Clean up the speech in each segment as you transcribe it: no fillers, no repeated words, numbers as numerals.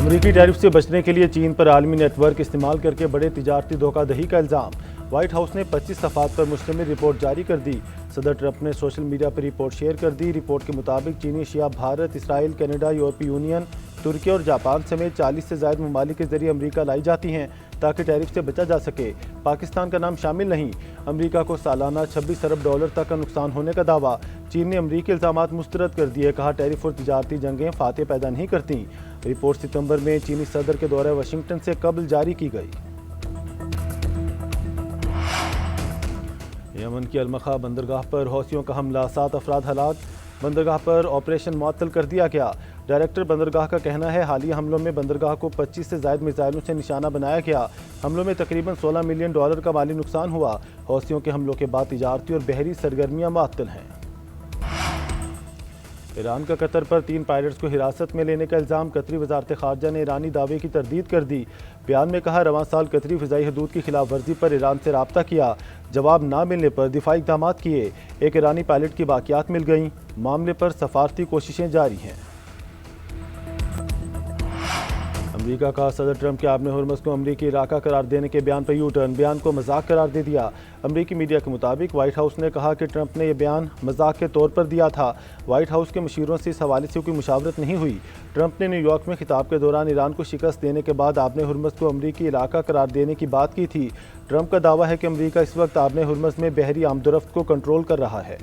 امریکی ٹیرف سے بچنے کے لیے چین پر عالمی نیٹ ورک استعمال کر کے بڑے تجارتی دھوکہ دہی کا الزام۔ وائٹ ہاؤس نے 25 صفحات پر مشتمل رپورٹ جاری کر دی۔ صدر ٹرمپ نے سوشل میڈیا پر رپورٹ شیئر کر دی۔ رپورٹ کے مطابق چینی اشیاء بھارت، اسرائیل، کینیڈا، یورپی یونین، ترکی اور جاپان سمیت 40 سے زائد ممالک کے ذریعے امریکہ لائی جاتی ہیں تاکہ ٹیرف سے بچا جا سکے۔ پاکستان کا نام شامل نہیں۔ امریکہ کو سالانہ $26 ارب تک کا نقصان ہونے کا دعویٰ۔ چین نے امریکی الزامات مسترد کر دیے، کہا ٹیرف اور تجارتی جنگیں فاتح پیدا نہیں کرتیں۔ رپورٹ ستمبر میں چینی صدر کے دورہ واشنگٹن سے قبل جاری کی گئی۔ یمن کی المخا بندرگاہ پر حوثیوں کا حملہ، 7 افراد ہلاک۔ بندرگاہ پر آپریشن معطل کر دیا گیا۔ ڈائریکٹر بندرگاہ کا کہنا ہے حالیہ حملوں میں بندرگاہ کو 25 سے زائد میزائلوں سے نشانہ بنایا گیا۔ حملوں میں تقریباً $16 ملین کا مالی نقصان ہوا۔ حوثیوں کے حملوں کے بعد تجارتی اور بحری سرگرمیاں معطل ہیں۔ ایران کا قطر پر 3 پائلٹس کو حراست میں لینے کا الزام۔ قطری وزارت خارجہ نے ایرانی دعوے کی تردید کر دی۔ بیان میں کہا رواں سال قطری فضائی حدود کی خلاف ورزی پر ایران سے رابطہ کیا، جواب نہ ملنے پر دفاعی اقدامات کیے۔ ایک ایرانی پائلٹ کی باقیات مل گئیں۔ معاملے پر سفارتی کوششیں جاری ہیں۔ امریکہ کا صدر ٹرمپ کے آبِ ہرمز کو امریکی علاقہ قرار دینے کے بیان پر یو ٹرن، بیان کو مذاق قرار دے دیا۔ امریکی میڈیا کے مطابق وائٹ ہاؤس نے کہا کہ ٹرمپ نے یہ بیان مذاق کے طور پر دیا تھا۔ وائٹ ہاؤس کے مشیروں سے اس حوالے سے کوئی مشاورت نہیں ہوئی۔ ٹرمپ نے نیو یارک میں خطاب کے دوران ایران کو شکست دینے کے بعد آبِ ہرمز کو امریکی علاقہ قرار دینے کی بات کی تھی۔ ٹرمپ کا دعویٰ ہے کہ امریکہ اس وقت آبِ ہرمز میں بحری آمد و رفت کو کنٹرول کر رہا ہے۔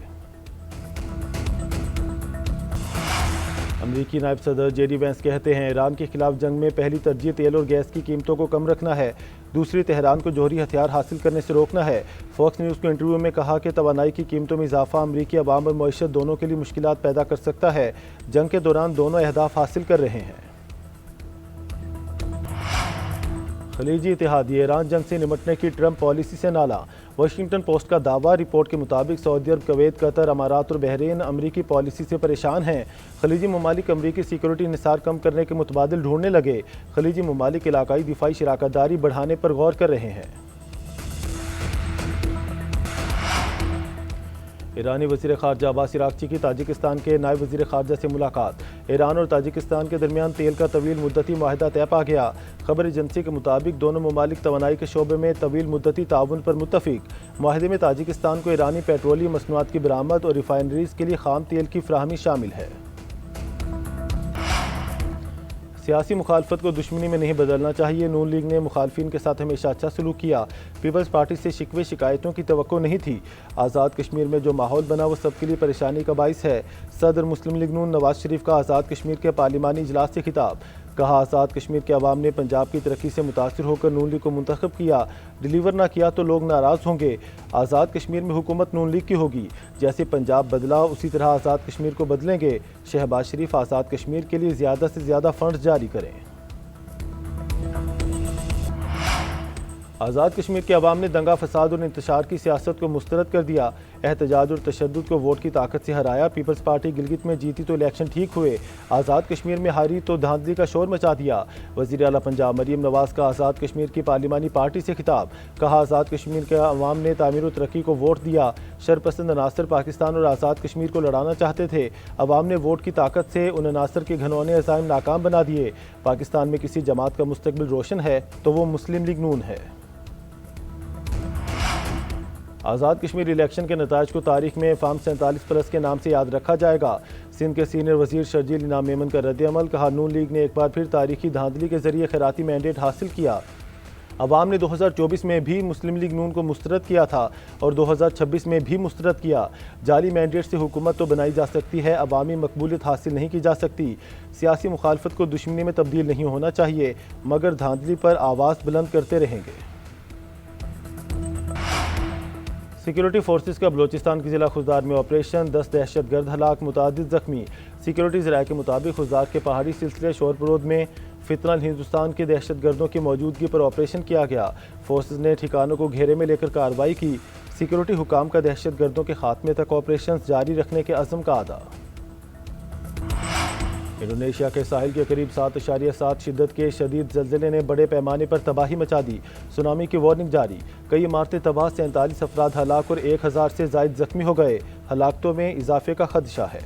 امریکی نائب صدر جے ڈی وینس کہتے ہیں ایران کے خلاف جنگ میں پہلی ترجیح تیل اور گیس کی قیمتوں کو کم رکھنا ہے، دوسری تہران کو جوہری ہتھیار حاصل کرنے سے روکنا ہے۔ فاکس نیوز کو انٹرویو میں کہا کہ توانائی کی قیمتوں میں اضافہ امریکی عوام اور معیشت دونوں کے لیے مشکلات پیدا کر سکتا ہے۔ جنگ کے دوران دونوں اہداف حاصل کر رہے ہیں۔ خلیجی اتحادیہ ایران جنگ سے نمٹنے کی ٹرمپ پالیسی سے نالاں۔ واشنگٹن پوسٹ کا دعویٰ، رپورٹ کے مطابق سعودی عرب، کویت، قطر، امارات اور بحرین امریکی پالیسی سے پریشان ہیں۔ خلیجی ممالک امریکی سیکورٹی انحصار کم کرنے کے متبادل ڈھونڈنے لگے۔ خلیجی ممالک علاقائی دفاعی شراکت داری بڑھانے پر غور کر رہے ہیں۔ ایرانی وزیر خارجہ عباس عراقچی کی تاجکستان کے نائب وزیر خارجہ سے ملاقات۔ ایران اور تاجکستان کے درمیان تیل کا طویل مدتی معاہدہ طے پا گیا۔ خبر ایجنسی کے مطابق دونوں ممالک توانائی کے شعبے میں طویل مدتی تعاون پر متفق۔ معاہدے میں تاجکستان کو ایرانی پیٹرولیم مصنوعات کی برآمد اور ریفائنریز کے لیے خام تیل کی فراہمی شامل ہے۔ سیاسی مخالفت کو دشمنی میں نہیں بدلنا چاہیے، نون لیگ نے مخالفین کے ساتھ ہمیشہ اچھا سلوک کیا۔ پیپلز پارٹی سے شکوے شکایتوں کی توقع نہیں تھی۔ آزاد کشمیر میں جو ماحول بنا وہ سب کے لیے پریشانی کا باعث ہے۔ صدر مسلم لیگ نون نواز شریف کا آزاد کشمیر کے پارلیمانی اجلاس سے خطاب، کہا آزاد کشمیر کے عوام نے پنجاب کی ترقی سے متاثر ہو کر نون لیگ کو منتخب کیا، ڈیلیور نہ کیا تو لوگ ناراض ہوں گے۔ آزاد کشمیر میں حکومت نون لیگ کی ہوگی، جیسے پنجاب بدلا اسی طرح آزاد کشمیر کو بدلیں گے۔ شہباز شریف آزاد کشمیر کے لیے زیادہ سے زیادہ فنڈز جاری کریں۔ آزاد کشمیر کے عوام نے دنگا فساد اور انتشار کی سیاست کو مسترد کر دیا، احتجاج اور تشدد کو ووٹ کی طاقت سے ہرایا۔ پیپلز پارٹی گلگت میں جیتی تو الیکشن ٹھیک ہوئے، آزاد کشمیر میں ہاری تو دھاندلی کا شور مچا دیا۔ وزیر اعلیٰ پنجاب مریم نواز کا آزاد کشمیر کی پارلیمانی پارٹی سے خطاب، کہا آزاد کشمیر کے عوام نے تعمیر و ترقی کو ووٹ دیا۔ شرپسند عناصر پاکستان اور آزاد کشمیر کو لڑانا چاہتے تھے، عوام نے ووٹ کی طاقت سے ان عناصر کے گھنونے عزائم ناکام بنا دیے۔ پاکستان میں کسی جماعت کا مستقبل روشن ہے تو وہ مسلم لیگ نون ہے۔ آزاد کشمیر الیکشن کے نتائج کو تاریخ میں فارم 47+ کے نام سے یاد رکھا جائے گا۔ سندھ کے سینئر وزیر شرجیل انعام میمن کا رد عمل، کہا نون لیگ نے ایک بار پھر تاریخی دھاندلی کے ذریعے خیراتی مینڈیٹ حاصل کیا۔ عوام نے 2024 میں بھی مسلم لیگ نون کو مسترد کیا تھا اور 2026 میں بھی مسترد کیا۔ جعلی مینڈیٹ سے حکومت تو بنائی جا سکتی ہے، عوامی مقبولیت حاصل نہیں کی جا سکتی۔ سیاسی مخالفت کو دشمنی میں تبدیل نہیں ہونا چاہیے، مگر دھاندلی پر آواز بلند کرتے رہیں گے۔ سیکورٹی فورسز کا بلوچستان کے ضلع خضدار میں آپریشن، 10 دہشت گرد ہلاک، متعدد زخمی۔ سیکورٹی ذرائع کے مطابق خضدار کے پہاڑی سلسلے شورپرود میں فتنہ ہندوستان کے دہشت گردوں کی موجودگی پر آپریشن کیا گیا۔ فورسز نے ٹھکانوں کو گھیرے میں لے کر کارروائی کی۔ سیکورٹی حکام کا دہشت گردوں کے خاتمے تک آپریشنز جاری رکھنے کے عزم کا اعادہ۔ انڈونیشیا کے ساحل کے قریب 7.7 شدت کے شدید زلزلے نے بڑے پیمانے پر تباہی مچا دی، سونامی کی وارننگ جاری، کئی عمارتیں تباہ، 47 افراد ہلاک اور 1000 سے زائد زخمی ہو گئے، ہلاکتوں میں اضافے کا خدشہ ہے۔